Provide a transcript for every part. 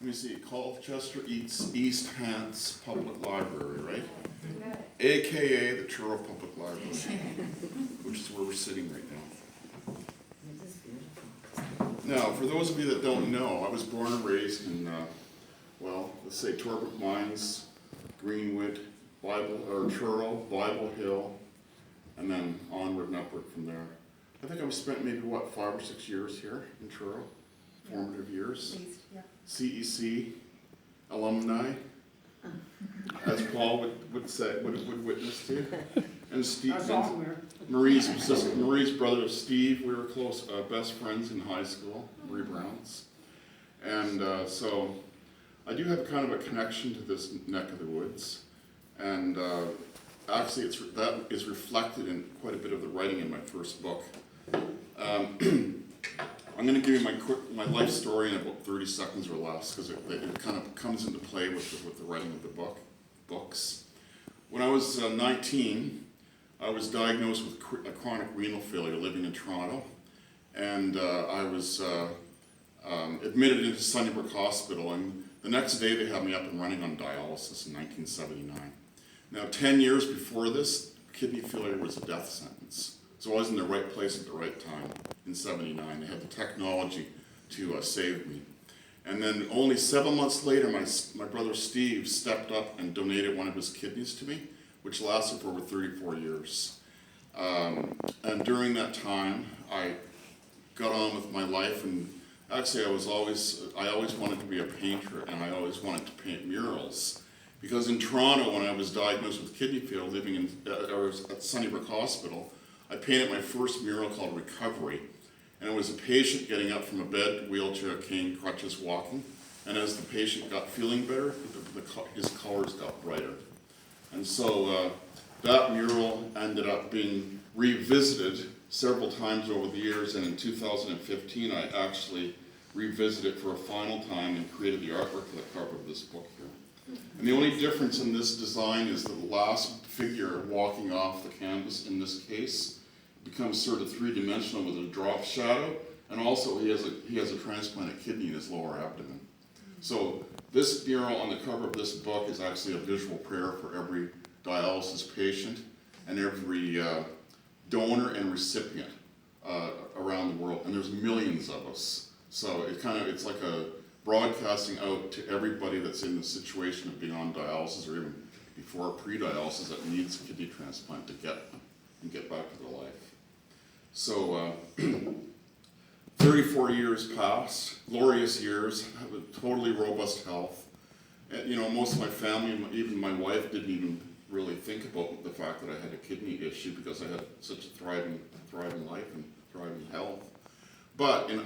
let me see, Colchester East Hants Public Library, right? AKA the Truro Public Library, which is where we're sitting right now. Now, for those of you that don't know, I was born and raised in, let's say Torbrook Mines, Greenwood, Truro, Bible Hill, and then onward and upward from there. I think I've spent maybe, 5 or 6 years here in Truro, formative years. At least, yeah. CEC alumni, as Paul would say, would witness to. And Steve, Marie's brother Steve, we were close, best friends in high school, Marie Brown's. And so I do have kind of a connection to this neck of the woods. And actually that is reflected in quite a bit of the writing in my first book. I'm going to give you my life story in about 30 seconds or less, because it kind of comes into play with the writing of the books. When I was 19, I was diagnosed with a chronic renal failure living in Toronto, and I was admitted into Sunnybrook Hospital, and the next day they had me up and running on dialysis in 1979. Now, 10 years before this, kidney failure was a death sentence. So I was in the right place at the right time in 79. They had the technology to save me. And then only 7 months later, my brother Steve stepped up and donated one of his kidneys to me, which lasted for over 34 years. And during that time, I got on with my life, and actually I always wanted to be a painter, and I always wanted to paint murals. Because in Toronto, when I was diagnosed with kidney failure, living at Sunnybrook Hospital, I painted my first mural called Recovery, and it was a patient getting up from a bed, wheelchair, cane, crutches, walking, and as the patient got feeling better, his colors got brighter. And so that mural ended up being revisited several times over the years, and in 2015 I actually revisited it for a final time and created the artwork for the cover of this book here. And the only difference in this design is that the last figure walking off the canvas in this case becomes sort of three-dimensional with a drop shadow, and also he has a transplanted kidney in his lower abdomen. So this mural on the cover of this book is actually a visual prayer for every dialysis patient and every donor and recipient around the world, and there's millions of us. So it's like a broadcasting out to everybody that's in the situation of being on dialysis or even before pre-dialysis that needs a kidney transplant to get back to their life. So 34 years passed, glorious years, with totally robust health. And, most of my family, even my wife, didn't even really think about the fact that I had a kidney issue because I had such a thriving life and thriving health. But in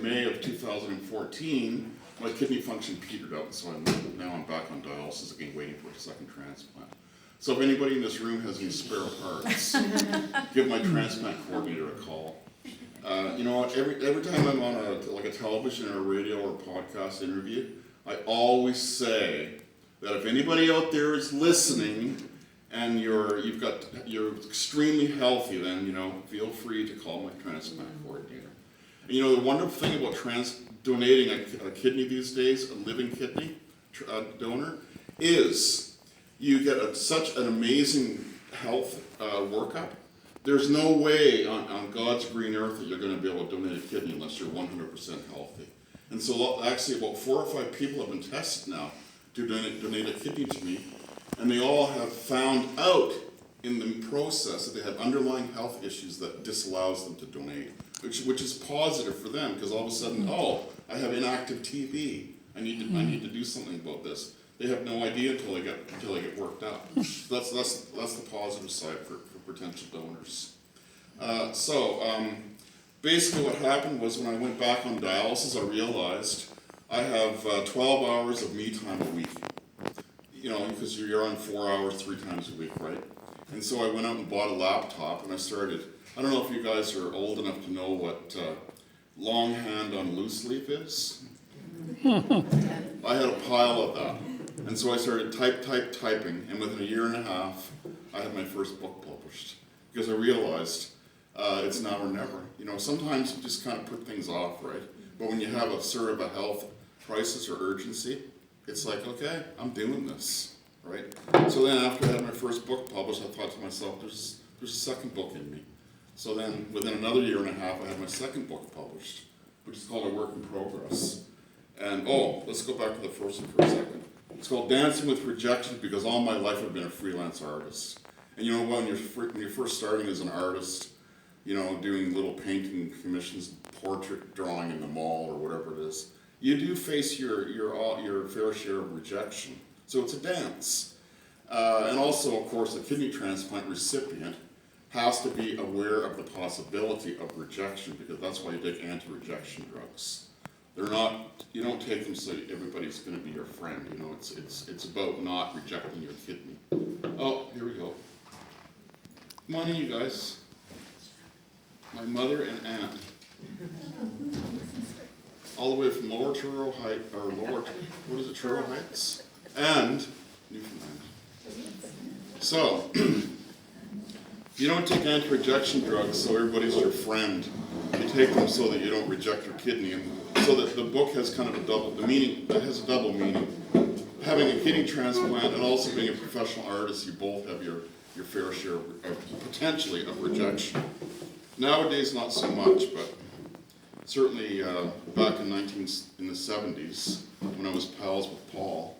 May of 2014, my kidney function petered out, so now I'm back on dialysis again, waiting for a second transplant. So if anybody in this room has any spare parts, give my transplant coordinator a call. You know what? Every time I'm on a television or a radio or a podcast interview, I always say that if anybody out there is listening and you're extremely healthy, then feel free to call my transplant coordinator. And the wonderful thing about donating a kidney these days, a living kidney donor, is you get such an amazing health workup. There's no way on God's green earth that you're going to be able to donate a kidney unless you're 100% healthy. And so actually about 4 or 5 people have been tested now to donate a kidney to me, and they all have found out in the process that they have underlying health issues that disallows them to donate, which is positive for them, because all of a sudden, I have inactive TB. I need to do something about this. They have no idea until they get worked up. That's the positive side for potential donors. Basically what happened was when I went back on dialysis, I realized I have 12 hours of me time a week. Because you're on 4 hours 3 times a week, right? And so I went out and bought a laptop, and I started. I don't know if you guys are old enough to know what longhand on loose leaf is. I had a pile of that. And so I started typing, and within a year and a half, I had my first book published. Because I realized it's now or never. Sometimes you just kind of put things off, right? But when you have a sort of a health crisis or urgency, it's like, okay, I'm doing this, right? So then after I had my first book published, I thought to myself, there's a second book in me. So then within another year and a half, I had my second book published, which is called A Work in Progress. And let's go back to the first one for a second. It's called Dancing with Rejection, because all my life I've been a freelance artist. And you know, when you're first starting as an artist, you know, doing little painting commissions, portrait drawing in the mall or whatever it is, you do face your fair share of rejection. So it's a dance. And also, of course, the kidney transplant recipient has to be aware of the possibility of rejection, because that's why you take anti-rejection drugs. They're not, you don't take them so everybody's going to be your friend. You know, it's about not rejecting your kidney. Oh, here we go. Come on in, you guys. My mother and aunt. All the way from Lower Truro Heights, or Truro Heights? And Newfoundland. So, you don't take anti-rejection drugs so everybody's your friend. You take them so that you don't reject your kidney. And so that the book has kind of a double meaning. Having a kidney transplant and also being a professional artist, you both have your fair share of potentially of rejection. Nowadays, not so much, but certainly back in the 70s, when I was pals with Paul,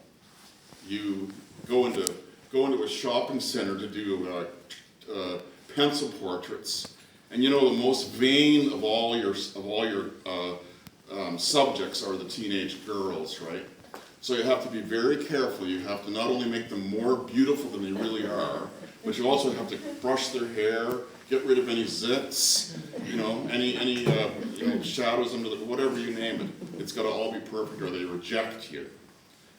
you go into a shopping center to do pencil portraits, and you know the most vain of all your subjects are the teenage girls, right? So you have to be very careful. You have to not only make them more beautiful than they really are, but you also have to brush their hair, get rid of any zits, you know, any shadows under whatever you name it. It's got to all be perfect, or they reject you.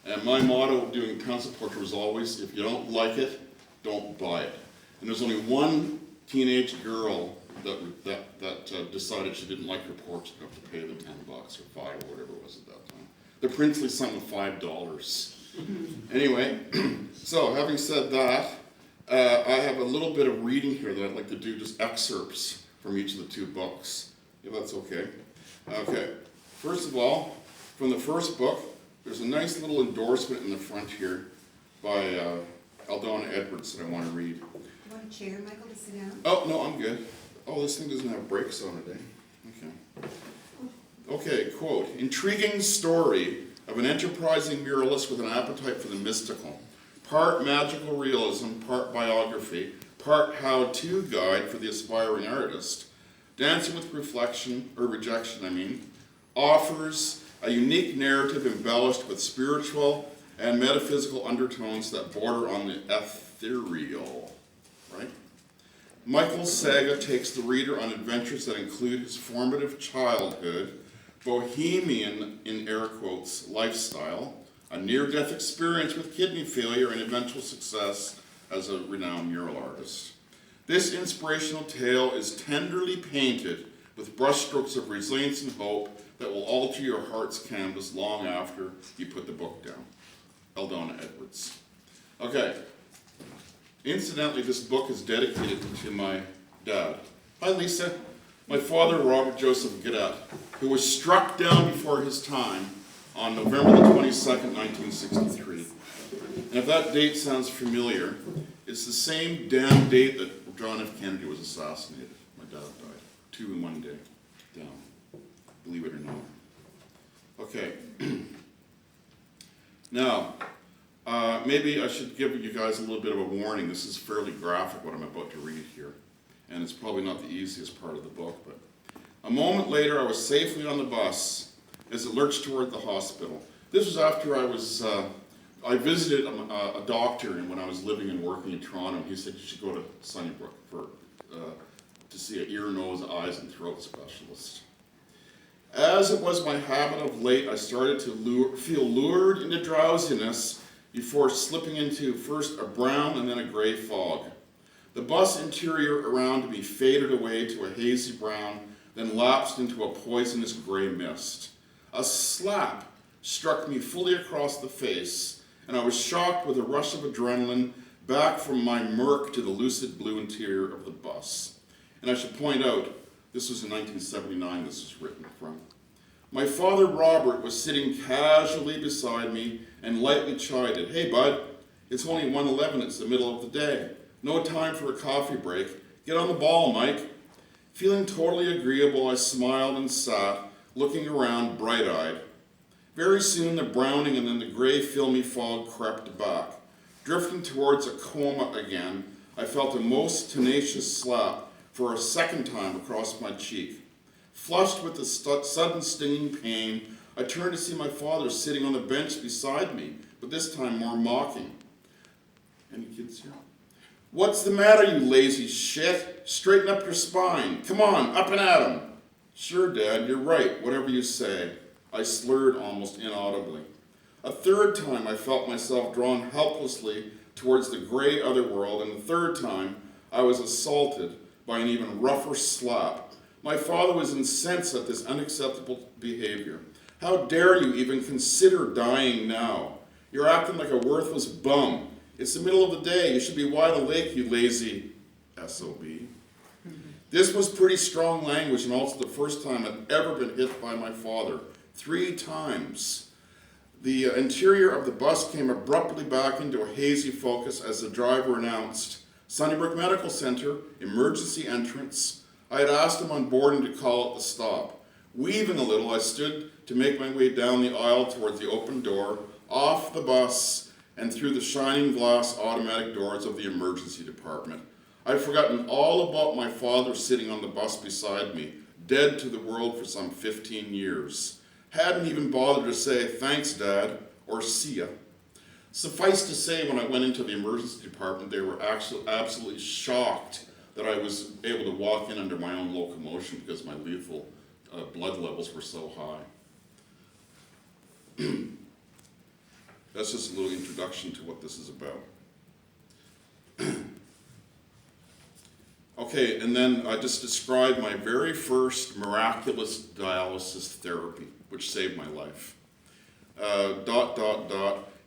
And my motto of doing pencil portrait was always, if you don't like it, don't buy it. And there's only one teenage girl that decided she didn't like her portrait enough to pay the $10 or $5 or whatever it was at that time. The princely sum of $5. Anyway, so having said that, I have a little bit of reading here that I'd like to do, just excerpts from each of the two books, if that's okay. Okay, first of all, from the first book, there's a nice little endorsement in the front here by Aldona Edwards that I want to read. You want a chair, Michael, to sit down? Oh, no, I'm good. Oh, this thing doesn't have brakes on it, eh? Okay. Okay, quote, intriguing story of an enterprising muralist with an appetite for the mystical. Part magical realism, part biography, part how-to guide for the aspiring artist. Dancing with Rejection, offers a unique narrative embellished with spiritual and metaphysical undertones that border on the ethereal, right? Michael's saga takes the reader on adventures that include his formative childhood, bohemian, in air quotes, lifestyle, a near-death experience with kidney failure, and eventual success as a renowned mural artist. This inspirational tale is tenderly painted with brushstrokes of resilience and hope that will alter your heart's canvas long after you put the book down. Aldona Edwards. Okay. Incidentally, this book is dedicated to my dad. Hi, Lisa. My father, Robert Joseph Gaudet, who was struck down before his time on November the 22nd, 1963. And if that date sounds familiar, it's the same damn date that John F. Kennedy was assassinated. My dad died. 2 in 1 day. Down. Believe it or not. Okay. Now, maybe I should give you guys a little bit of a warning. This is fairly graphic, what I'm about to read here. And it's probably not the easiest part of the book, but a moment later I was safely on the bus as it lurched toward the hospital. This was after I visited a doctor when I was living and working in Toronto. He said you should go to Sunnybrook to see an ear, nose, eyes, and throat specialist. As it was my habit of late, I started to feel lured into drowsiness before slipping into first a brown and then a gray fog. The bus interior around me faded away to a hazy brown, then lapsed into a poisonous gray mist. A slap struck me fully across the face, and I was shocked with a rush of adrenaline back from my murk to the lucid blue interior of the bus. And I should point out, this was in 1979 this was written from. My father, Robert, was sitting casually beside me and lightly chided, "Hey, bud, it's only 1:11, it's the middle of the day. No time for a coffee break. Get on the ball, Mike." Feeling totally agreeable, I smiled and sat, looking around bright-eyed. Very soon the browning and then the gray filmy fog crept back. Drifting towards a coma again, I felt a most tenacious slap for a second time across my cheek. Flushed with the sudden stinging pain, I turned to see my father sitting on the bench beside me, but this time more mocking. Any kids here? "What's the matter, you lazy shit? Straighten up your spine. Come on, up and at 'em." "Sure, Dad, you're right, whatever you say," I slurred almost inaudibly. A third time I felt myself drawn helplessly towards the gray otherworld, and the third time I was assaulted by an even rougher slap. My father was incensed at this unacceptable behavior. "How dare you even consider dying now? You're acting like a worthless bum. It's the middle of the day. You should be wide awake, you lazy SOB." This was pretty strong language, and also the first time I'd ever been hit by my father. 3 times. The interior of the bus came abruptly back into a hazy focus as the driver announced, "Sunnybrook Medical Center, emergency entrance." I had asked him on boarding to call at the stop. Weaving a little, I stood to make my way down the aisle towards the open door, off the bus, and through the shining glass automatic doors of the emergency department. I'd forgotten all about my father sitting on the bus beside me, dead to the world for some 15 years. Hadn't even bothered to say, "Thanks, Dad," or "See ya." Suffice to say, when I went into the emergency department, they were actually absolutely shocked that I was able to walk in under my own locomotion because my lethal blood levels were so high. That's just a little introduction to what this is about. Okay, and then I just described my very first miraculous dialysis therapy, which saved my life.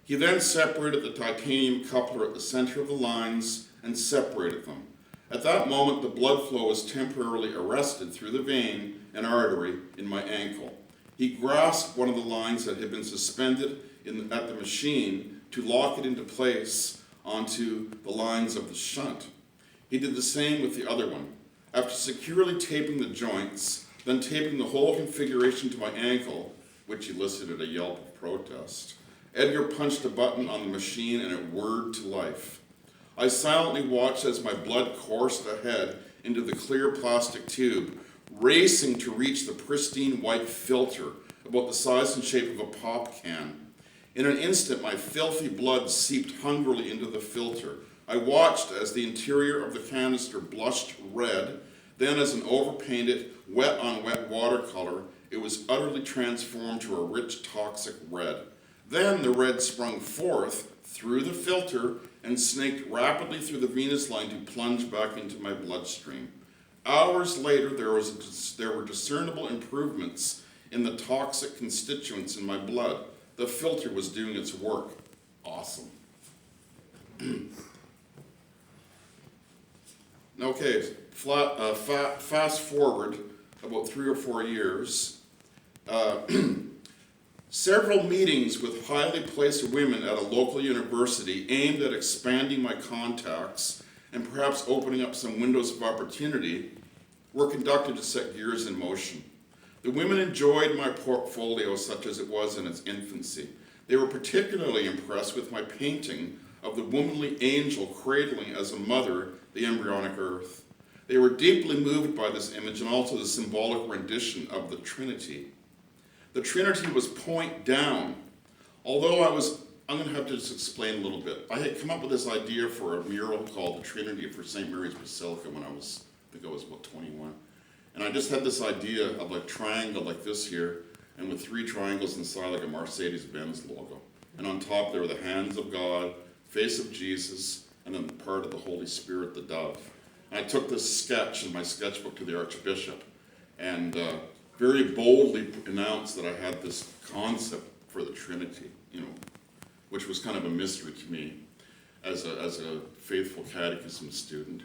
He then separated the titanium coupler at the center of the lines and separated them. At that moment, the blood flow was temporarily arrested through the vein and artery in my ankle. He grasped one of the lines that had been suspended at the machine to lock it into place onto the lines of the shunt. He did the same with the other one. After securely taping the joints, then taping the whole configuration to my ankle, which elicited a yelp of protest, Edgar punched a button on the machine and it whirred to life. I silently watched as my blood coursed ahead into the clear plastic tube, racing to reach the pristine white filter about the size and shape of a pop can. In an instant, my filthy blood seeped hungrily into the filter. I watched as the interior of the canister blushed red, then as an overpainted, wet-on-wet watercolor, it was utterly transformed to a rich, toxic red. Then the red sprung forth through the filter and snaked rapidly through the venous line to plunge back into my bloodstream. Hours later, there were discernible improvements in the toxic constituents in my blood. The filter was doing its work. Awesome. Okay, fast forward about 3 or 4 years. Several meetings with highly placed women at a local university aimed at expanding my contacts and perhaps opening up some windows of opportunity were conducted to set gears in motion. The women enjoyed my portfolio such as it was in its infancy. They were particularly impressed with my painting of the womanly angel cradling as a mother the embryonic earth. They were deeply moved by this image and also the symbolic rendition of the Trinity. The Trinity was point down. Although I'm going to have to just explain a little bit. I had come up with this idea for a mural called the Trinity for St. Mary's Basilica when I think I was about 21. And I just had this idea of a triangle like this here, and with 3 triangles inside like a Mercedes-Benz logo. And on top there were the hands of God, face of Jesus, and then part of the Holy Spirit, the dove. And I took this sketch in my sketchbook to the Archbishop and very boldly announced that I had this concept for the Trinity, which was kind of a mystery to me as a faithful catechism student.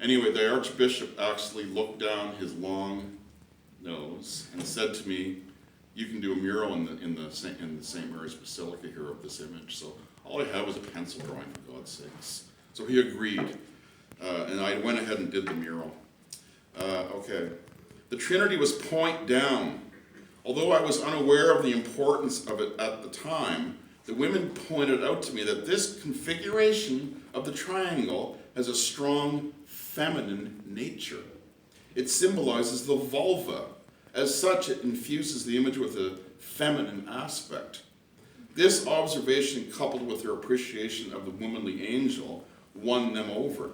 Anyway, the Archbishop actually looked down his long nose and said to me, you can do a mural in the St. Mary's Basilica here of this image. So all I had was a pencil drawing, for God's sakes. So he agreed, and I went ahead and did the mural. Okay. The Trinity was point down. Although I was unaware of the importance of it at the time, the women pointed out to me that this configuration of the triangle has a strong feminine nature. It symbolizes the vulva. As such, it infuses the image with a feminine aspect. This observation, coupled with their appreciation of the womanly angel, won them over.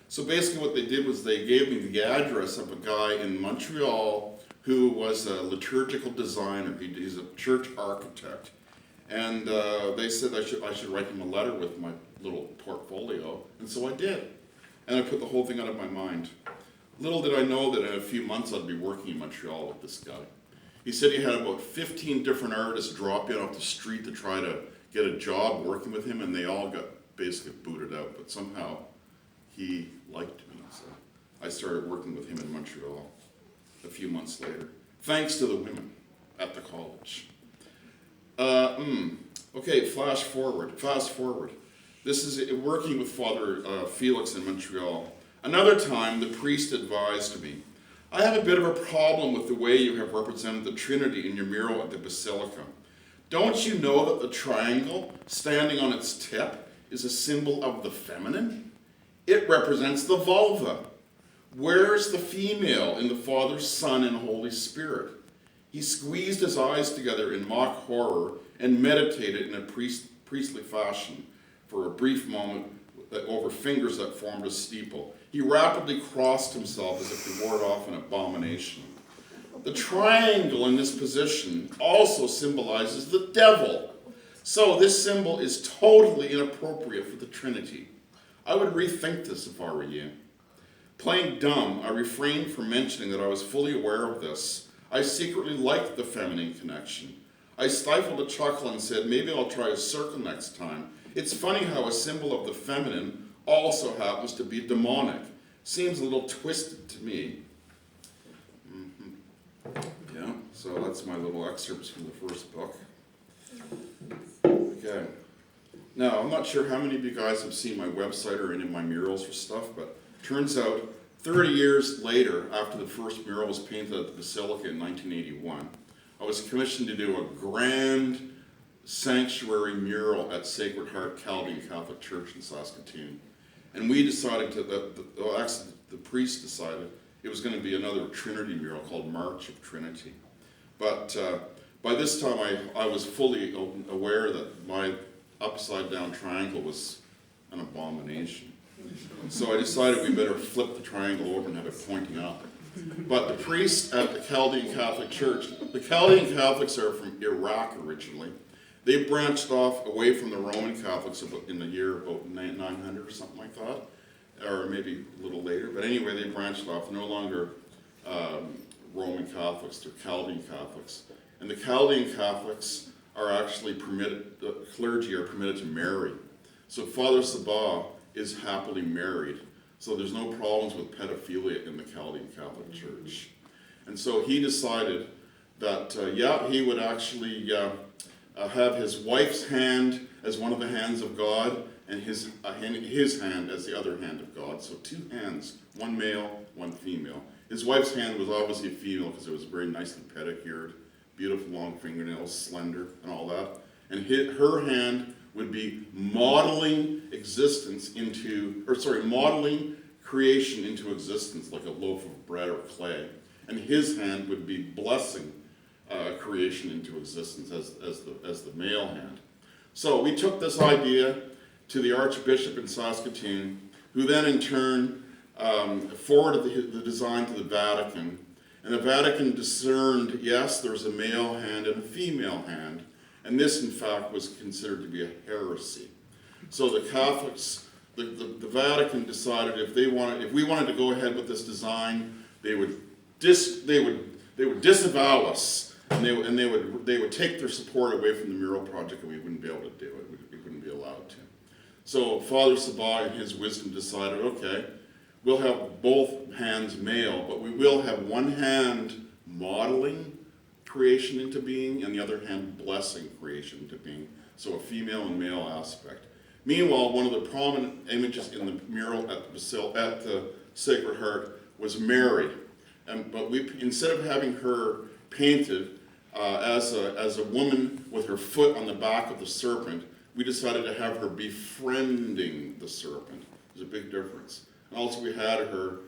So basically what they did was they gave me the address of a guy in Montreal who was a liturgical designer. He's a church architect. And they said I should write him a letter with my little portfolio. And so I did. And I put the whole thing out of my mind. Little did I know that in a few months I'd be working in Montreal with this guy. He said he had about 15 different artists drop in off the street to try to get a job working with him, and they all got basically booted out. But somehow he liked me, so I started working with him in Montreal a few months later, thanks to the women at the college. Okay, fast forward. This is working with Father Felix in Montreal. Another time, the priest advised me, I have a bit of a problem with the way you have represented the Trinity in your mural at the Basilica. Don't you know that the triangle, standing on its tip, is a symbol of the feminine? It represents the vulva. Where's the female in the Father, Son, and Holy Spirit? He squeezed his eyes together in mock horror and meditated in a priestly fashion for a brief moment over fingers that formed a steeple. He rapidly crossed himself as if to ward off an abomination. The triangle in this position also symbolizes the devil. So this symbol is totally inappropriate for the Trinity. I would rethink this if I were you. Playing dumb, I refrained from mentioning that I was fully aware of this. I secretly liked the feminine connection. I stifled a chuckle and said, maybe I'll try a circle next time. It's funny how a symbol of the feminine also happens to be demonic. Seems a little twisted to me. Yeah, so that's my little excerpts from the first book. Okay. Now, I'm not sure how many of you guys have seen my website or any of my murals or stuff, but turns out 30 years later, after the first mural was painted at the Basilica in 1981, I was commissioned to do a grand sanctuary mural at Sacred Heart Chaldean Catholic Church in Saskatoon. And we decided the priest decided it was going to be another Trinity mural called March of Trinity. But by this time I was fully aware that my upside down triangle was an abomination. So I decided we better flip the triangle over and have it pointing up. But the priests at the Chaldean Catholic Church, the Chaldean Catholics are from Iraq originally. They branched off away from the Roman Catholics in the year about 900 or something like that, or maybe a little later. But anyway, they branched off, no longer Roman Catholics, they're Chaldean Catholics. And the Chaldean Catholics are actually permitted, the clergy are permitted to marry. So Father Sabah is happily married. So there's no problems with pedophilia in the Chaldean Catholic Church. And so he decided that, he would actually have his wife's hand as one of the hands of God, and his hand as the other hand of God. So two hands, one male, one female. His wife's hand was obviously a female because it was very nicely pedicured, beautiful long fingernails, slender, and all that. And her hand would be modeling modeling creation into existence, like a loaf of bread or clay. And his hand would be blessing creation into existence as the male hand. So we took this idea to the Archbishop in Saskatoon, who then in turn forwarded the design to the Vatican. And the Vatican discerned, yes, there's a male hand and a female hand. And this, in fact, was considered to be a heresy. So the Catholics, the Vatican decided if we wanted to go ahead with this design, they would disavow us, and they would take their support away from the mural project, and we wouldn't be able to do it. We wouldn't be allowed to. So Father Sabah, in his wisdom, decided, okay, we'll have both hands male, but we will have one hand modeling creation into being, and the other hand, blessing creation into being. So a female and male aspect. Meanwhile, one of the prominent images in the mural at the Sacred Heart was Mary. But instead of having her painted as a woman with her foot on the back of the serpent, we decided to have her befriending the serpent. There's a big difference. And also we had her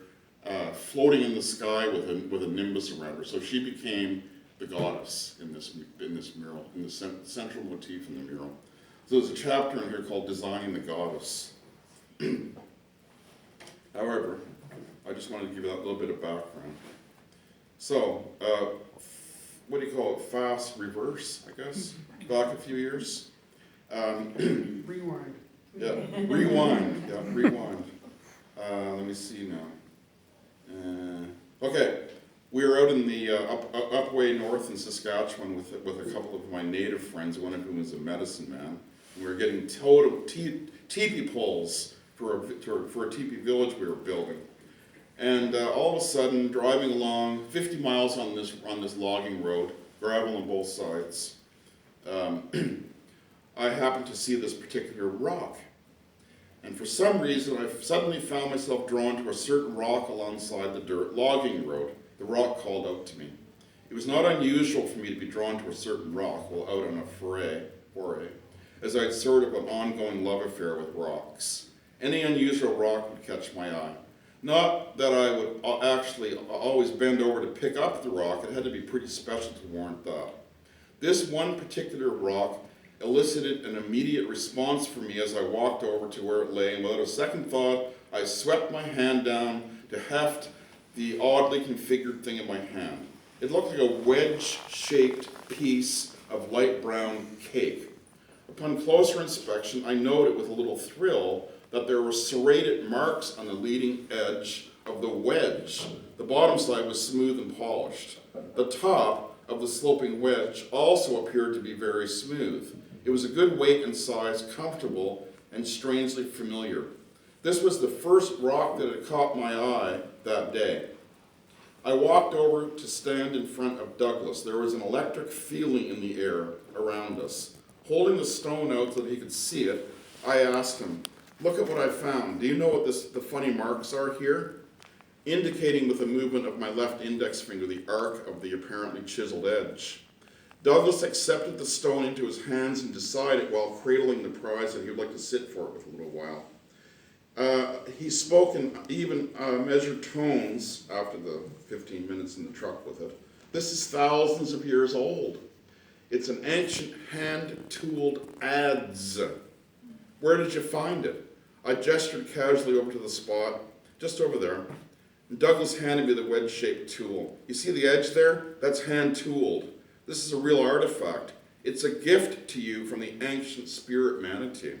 floating in the sky with a nimbus around her. So she became the goddess in this mural, in the central motif in the mural. So there's a chapter in here called Designing the Goddess. However, I just wanted to give you that little bit of background. So, what do you call it? Fast reverse, I guess? Back a few years. Rewind. Yeah, rewind. Yeah, rewind. Let me see now. Okay, we were out in the up way north in Saskatchewan with a couple of my native friends, one of whom was a medicine man. We were getting total teepee poles for a teepee village we were building. And all of a sudden, driving along 50 miles on this logging road, gravel on both sides, I happened to see this particular rock. And for some reason, I suddenly found myself drawn to a certain rock alongside the dirt logging road. The rock called out to me. It was not unusual for me to be drawn to a certain rock while out on a foray, as I had sort of an ongoing love affair with rocks. Any unusual rock would catch my eye. Not that I would actually always bend over to pick up the rock. It had to be pretty special to warrant that. This one particular rock elicited an immediate response from me as I walked over to where it lay, and without a second thought, I swept my hand down to heft the oddly configured thing in my hand. It looked like a wedge-shaped piece of light brown cake. Upon closer inspection, I noted with a little thrill that there were serrated marks on the leading edge of the wedge. The bottom side was smooth and polished. The top of the sloping wedge also appeared to be very smooth. It was a good weight and size, comfortable, and strangely familiar. This was the first rock that had caught my eye that day. I walked over to stand in front of Douglas. There was an electric feeling in the air around us. Holding the stone out so that he could see it, I asked him, "Look at what I found. Do you know what the funny marks are here?" Indicating with a movement of my left index finger the arc of the apparently chiseled edge. Douglas accepted the stone into his hands and decided, while cradling the prize, that he would like to sit for it with a little while. He spoke in even measured tones after the 15 minutes in the truck with it. "This is thousands of years old. It's an ancient hand-tooled adze. Where did you find it?" I gestured casually over to the spot, just over there. And Douglas handed me the wedge-shaped tool. "You see the edge there? That's hand-tooled. This is a real artifact. It's a gift to you from the ancient spirit manatee.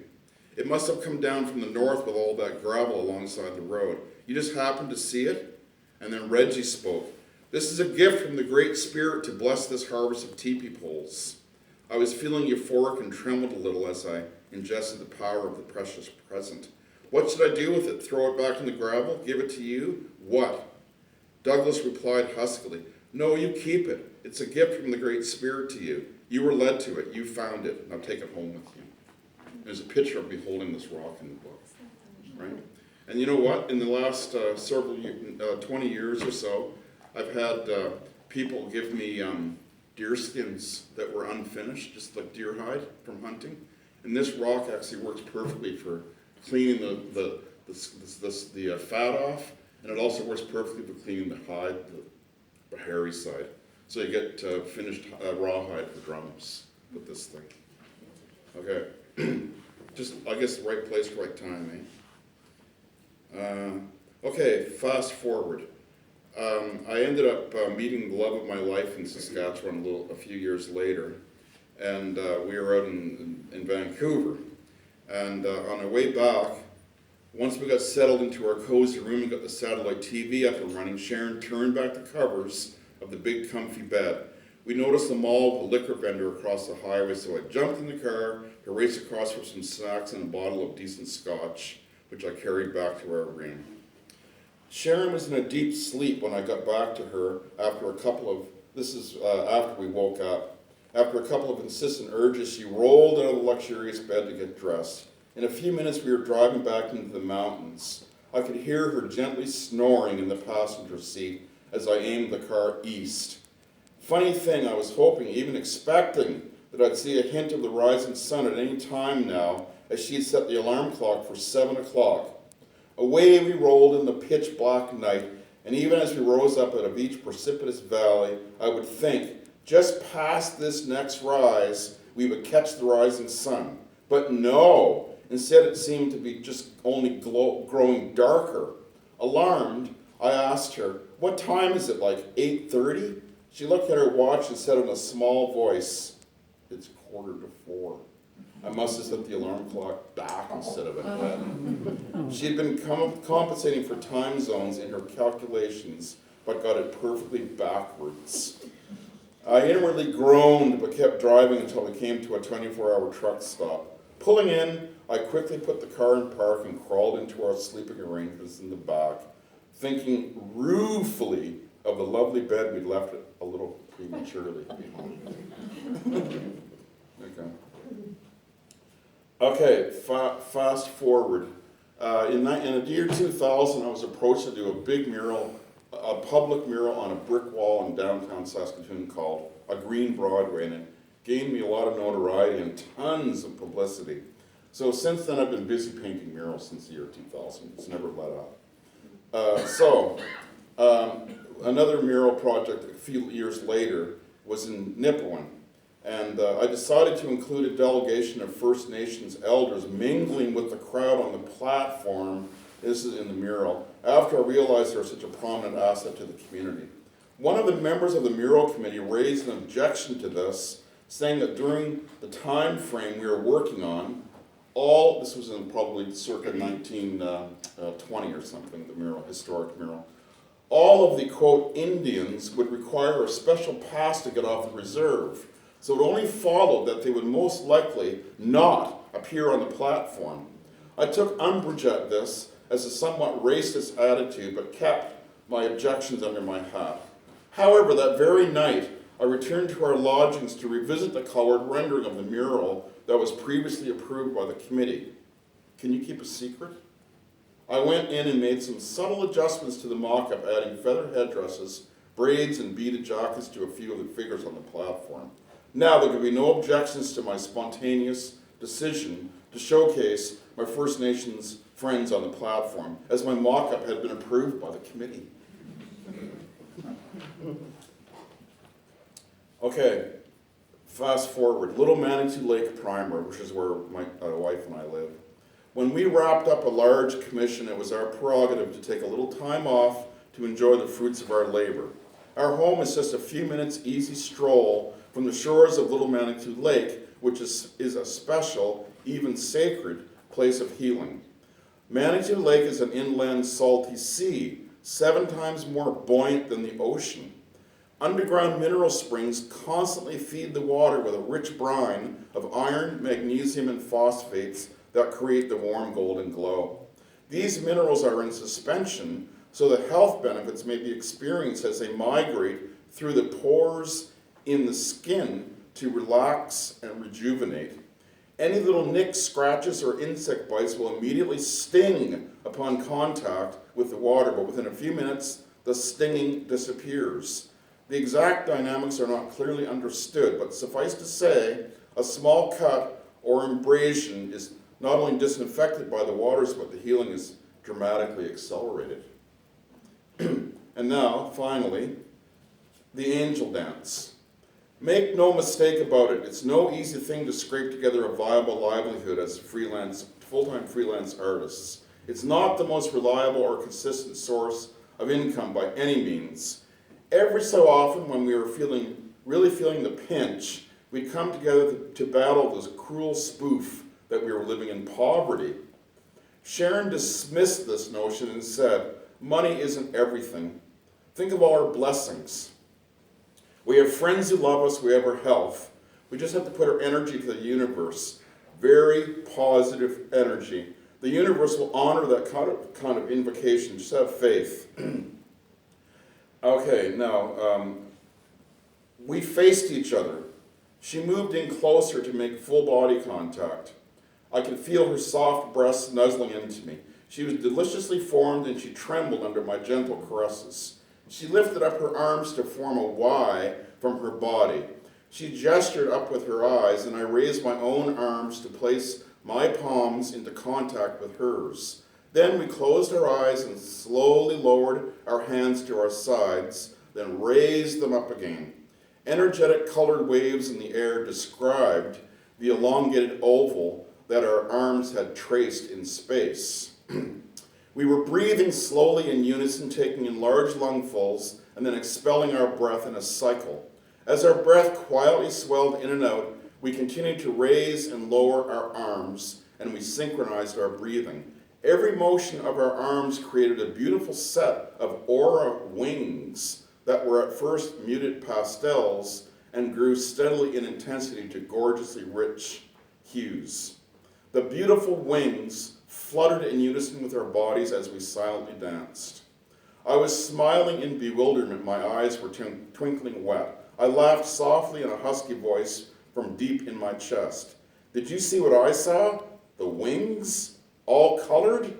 It must have come down from the north with all that gravel alongside the road. You just happened to see it?" And then Reggie spoke. "This is a gift from the Great Spirit to bless this harvest of teepee poles." I was feeling euphoric and trembled a little as I ingested the power of the precious present. "What should I do with it? Throw it back in the gravel? Give it to you? What?" Douglas replied huskily, "No, you keep it. It's a gift from the Great Spirit to you. You were led to it. You found it. Now take it home with you." There's a picture of me holding this rock in the book, right? And you know what? In the last 20 years or so, I've had people give me deer skins that were unfinished, just like deer hide from hunting. And this rock actually works perfectly for cleaning the fat off, and it also works perfectly for cleaning the hide, the hairy side. So you get finished rawhide for drums with this thing. Okay, just I guess the right place, right time, eh? Okay, fast forward. I ended up meeting the love of my life in Saskatchewan a few years later, and we were out in Vancouver. And on our way back, once we got settled into our cozy room and got the satellite TV up and running, Sharon turned back the covers of the big comfy bed. We noticed a mall with a liquor vendor across the highway, so I jumped in the car to race across for some snacks and a bottle of decent scotch, which I carried back to our room. Sharon was in a deep sleep when I got back to her after This is after we woke up. After a couple of insistent urges, she rolled out of the luxurious bed to get dressed. In a few minutes, we were driving back into the mountains. I could hear her gently snoring in the passenger seat as I aimed the car east. Funny thing, I was hoping, even expecting, that I'd see a hint of the rising sun at any time now, as she had set the alarm clock for 7 o'clock. Away we rolled in the pitch black night, and even as we rose up out of each precipitous valley, I would think, just past this next rise, we would catch the rising sun. But no, instead it seemed to be just only growing darker. Alarmed, I asked her, "What time is it, like 8:30? She looked at her watch and said in a small voice, "It's 3:45. I must have set the alarm clock back instead of ahead. She had been compensating for time zones in her calculations, but got it perfectly backwards. I inwardly groaned, but kept driving until we came to a 24-hour truck stop. Pulling in, I quickly put the car in park and crawled into our sleeping arrangements in the back, thinking ruefully of the lovely bed we'd left a little prematurely behind. Okay, fast forward. In the year 2000, I was approached to do a big mural, a public mural on a brick wall in downtown Saskatoon called A Green Broadway, and it gained me a lot of notoriety and tons of publicity. So since then, I've been busy painting murals since the year 2000. It's never let up. Another mural project a few years later was in Nipawin. And I decided to include a delegation of First Nations elders mingling with the crowd on the platform, this is in the mural, after I realized they were such a prominent asset to the community. One of the members of the mural committee raised an objection to this, saying that during the time frame we were working on, this was in probably circa 1920 or something, the mural, historic mural, all of the, quote, Indians would require a special pass to get off the reserve. So it only followed that they would most likely not appear on the platform. I took umbrage at this as a somewhat racist attitude, but kept my objections under my hat. However, that very night, I returned to our lodgings to revisit the colored rendering of the mural that was previously approved by the committee. Can you keep a secret? I went in and made some subtle adjustments to the mock-up, adding feather headdresses, braids, and beaded jackets to a few of the figures on the platform. Now there could be no objections to my spontaneous decision to showcase my First Nations friends on the platform, as my mock-up had been approved by the committee. Okay, fast forward. Little Manitou Lake Primer, which is where my wife and I live. When we wrapped up a large commission, it was our prerogative to take a little time off to enjoy the fruits of our labor. Our home is just a few minutes easy stroll from the shores of Little Manitou Lake, which is a special, even sacred, place of healing. Manitou Lake is an inland salty sea, 7 times more buoyant than the ocean. Underground mineral springs constantly feed the water with a rich brine of iron, magnesium, and phosphates that create the warm golden glow. These minerals are in suspension, so the health benefits may be experienced as they migrate through the pores in the skin to relax and rejuvenate. Any little nicks, scratches, or insect bites will immediately sting upon contact with the water, but within a few minutes, the stinging disappears. The exact dynamics are not clearly understood, but suffice to say, a small cut or abrasion is not only disinfected by the waters, but the healing is dramatically accelerated. And now, finally, the angel dance. Make no mistake about it, it's no easy thing to scrape together a viable livelihood as full-time freelance artists. It's not the most reliable or consistent source of income by any means. Every so often, when we were really feeling the pinch, we'd come together to battle this cruel spoof that we were living in poverty. Sharon dismissed this notion and said, money isn't everything. Think of all our blessings. We have friends who love us, we have our health. We just have to put our energy to the universe. Very positive energy. The universe will honor that kind of invocation. Just have faith. Okay, now, We faced each other. She moved in closer to make full body contact. I could feel her soft breasts nuzzling into me. She was deliciously formed and she trembled under my gentle caresses. She lifted up her arms to form a Y from her body. She gestured up with her eyes, and I raised my own arms to place my palms into contact with hers. Then we closed our eyes and slowly lowered our hands to our sides, then raised them up again. Energetic colored waves in the air described the elongated oval that our arms had traced in space. We were breathing slowly in unison, taking in large lungfuls, and then expelling our breath in a cycle. As our breath quietly swelled in and out, we continued to raise and lower our arms, and we synchronized our breathing. Every motion of our arms created a beautiful set of aura wings that were at first muted pastels and grew steadily in intensity to gorgeously rich hues. The beautiful wings fluttered in unison with our bodies as we silently danced. I was smiling in bewilderment. My eyes were twinkling wet. I laughed softly in a husky voice from deep in my chest. Did you see what I saw? The wings? All colored?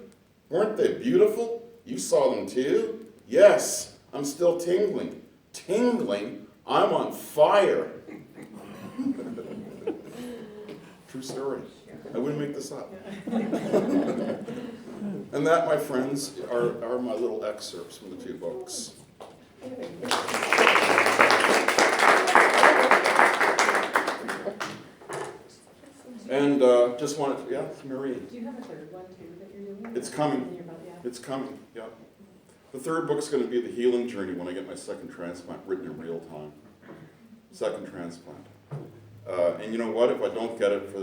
Weren't they beautiful? You saw them too? Yes, I'm still tingling. Tingling? I'm on fire. True story. I wouldn't make this up. And that, my friends, are my little excerpts from the two books. And just wanted to, yeah, Marie. Do you have a third one too that you're doing? It's coming. It's coming, yeah. The third book's going to be The Healing Journey when I get my second transplant, written in real time. Second transplant. And you know what? If I don't get it for,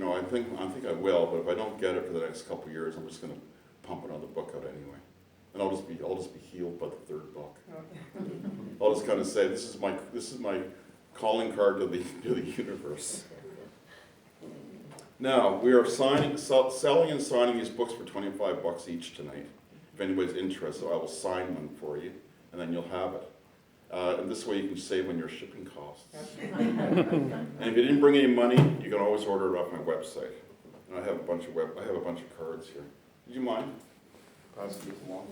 I think I will. But if I don't get it for the next couple of years, I'm just going to pump another book out anyway, and I'll just be healed by the third book. Okay. I'll just kind of say this is my calling card to the universe. Now we are selling and signing these books for $25 each tonight. If anybody's interested, I will sign them for you, and then you'll have it. And this way you can save on your shipping costs. And if you didn't bring any money, you can always order it off my website. And I have a bunch of cards here. Would you mind passing this along?